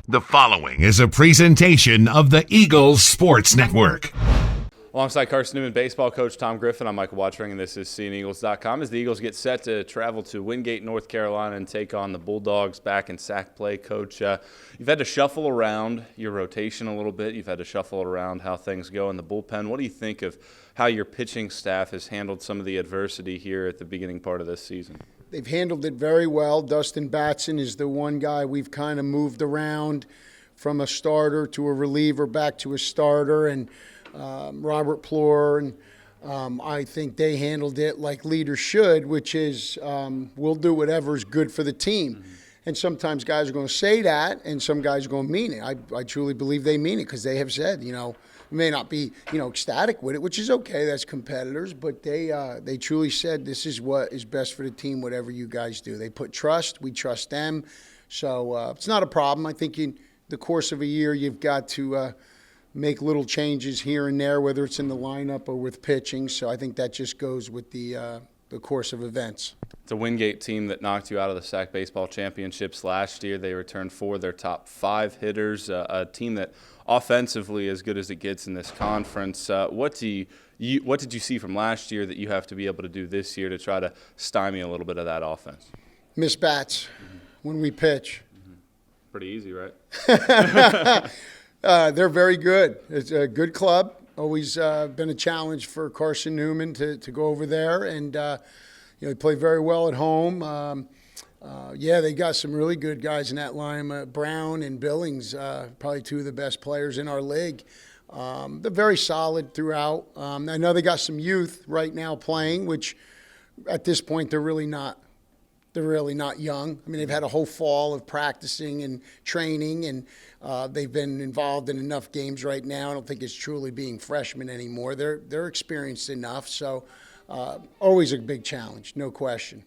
The following is a presentation of the Eagles Sports Network. Alongside Carson-Newman baseball coach Tom Griffin, I'm Michael Watchering, and this is SeeingEagles.com. As the Eagles get set to travel to Wingate, North Carolina, and take on the Bulldogs back in sack play, Coach, you've had to shuffle around your rotation a little bit. You've had to shuffle around how things go in the bullpen. What do you think of how your pitching staff has handled some of the adversity here at the beginning part of this season? They've handled it very well. Dustin Batson is the one guy we've kind of moved around from a starter to a reliever back to a starter, and Robert Plore, and I think they handled it like leaders should, which is we'll do whatever's good for the team. Mm-hmm. And sometimes guys are going to say that, and some guys are going to mean it. I truly believe they mean it because they have said, may not be, ecstatic with it, which is okay. That's competitors, but they truly said this is what is best for the team, whatever you guys do. They put trust. We trust them. So it's not a problem. I think in the course of a year you've got to make little changes here and there, whether it's in the lineup or with pitching. So I think that just goes with the course of events. It's a Wingate team that knocked you out of the SAC Baseball Championships last year. They returned 4 of their top 5 hitters, a team that offensively as good as it gets in this conference. What did you see from last year that you have to be able to do this year to try to stymie a little bit of that offense? Miss bats when we pitch. Pretty easy, right? They're very good. It's a good club. Always been a challenge for Carson-Newman to go over there, and they play very well at home. They got some really good guys in that line. Brown and Billings, probably 2 of the best players in our league. They're very solid throughout. I know they got some youth right now playing, which at this point they're really not. They're really not young. I mean, they've had a whole fall of practicing and training, and they've been involved in enough games right now. I don't think it's truly being freshmen anymore. They're experienced enough, so always a big challenge, no question.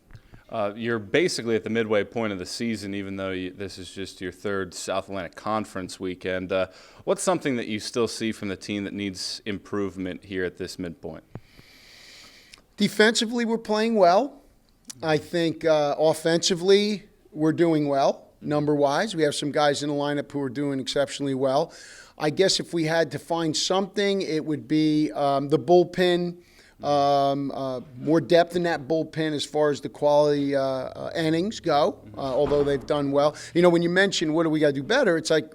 You're basically at the midway point of the season, even though this is just your 3rd South Atlantic Conference weekend. What's something that you still see from the team that needs improvement here at this midpoint? Defensively, we're playing well. I think offensively, we're doing well, number-wise. We have some guys in the lineup who are doing exceptionally well. I guess if we had to find something, it would be the bullpen, more depth in that bullpen as far as the quality innings go, although they've done well. When you mention what do we got to do better, it's like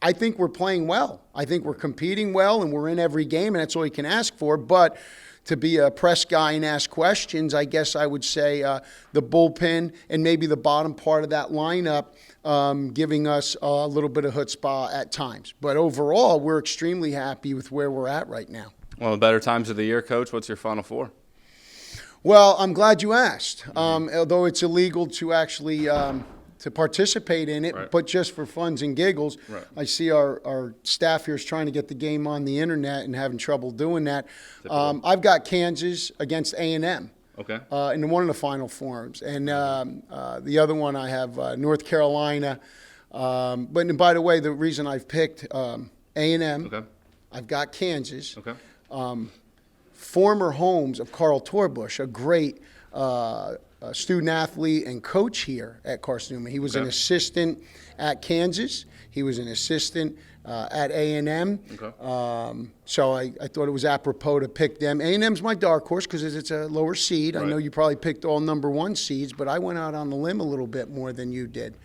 I think we're playing well. I think we're competing well, and we're in every game, and that's all you can ask for. But to be a press guy and ask questions, I guess I would say the bullpen and maybe the bottom part of that lineup giving us a little bit of chutzpah at times. But overall, we're extremely happy with where we're at right now. One of the better times of the year, Coach. What's your Final Four? Well, I'm glad you asked. Although it's illegal to actually to participate in it, right, but just for funs and giggles. Right. I see our staff here is trying to get the game on the internet and having trouble doing that. I've got Kansas against A&M. Okay. In one of the Final Fours. And the other one I have North Carolina. But by the way, the reason I've picked A&M, okay, I've got Kansas. Okay. Former homes of Carl Torbush, a great student athlete and coach here at Carson-Newman. He was an assistant at Kansas. He was an assistant at A&M. Okay. So I thought it was apropos to pick them. A&M's my dark horse because it's a lower seed. Right. I know you probably picked all number 1 seeds, but I went out on the limb a little bit more than you did.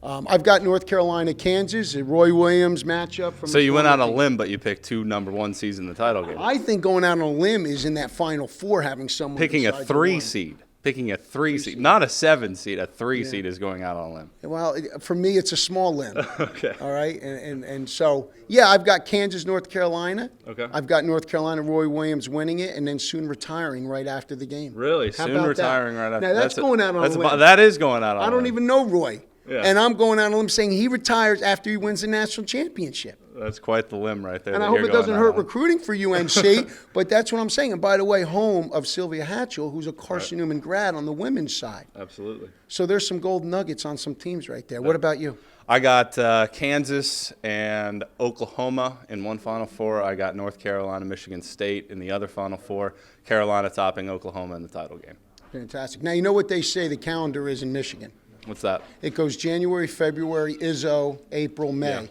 I've got North Carolina, Kansas, a Roy Williams matchup. So you went out on a limb, but you picked 2 number 1 seeds in the title game. I think going out on a limb is in that Final Four having someone picking a 3 seed. Picking a 3 seed, not a 7 seed. A 3 seed is going out on a limb. Well, for me, it's a small limb. Okay. All right, and so I've got Kansas, North Carolina. Okay. I've got North Carolina, Roy Williams winning it, and then soon retiring right after the game. Really, soon retiring right after. Now that's going out on a limb. That is going out on a limb. I don't even know Roy. Yeah. And I'm going out on a limb saying he retires after he wins the national championship. That's quite the limb right there. And I hope it doesn't hurt recruiting for UNC, but that's what I'm saying. And by the way, home of Sylvia Hatchell, who's a Carson-Newman grad on the women's side. Absolutely. So there's some golden nuggets on some teams right there. What about you? I got Kansas and Oklahoma in one Final Four. I got North Carolina, Michigan State in the other Final Four. Carolina topping Oklahoma in the title game. Fantastic. Now, you know what they say the calendar is in Michigan? What's that? It goes January, February, Izzo, April, May. Yeah.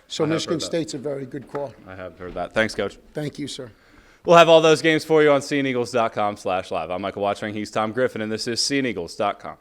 So I have Michigan heard that. State's a very good call. I have heard that. Thanks, Coach. Thank you, sir. We'll have all those games for you on SeeingEagles.com/live. I'm Michael Watching. He's Tom Griffin, and this is SeeingEagles.com.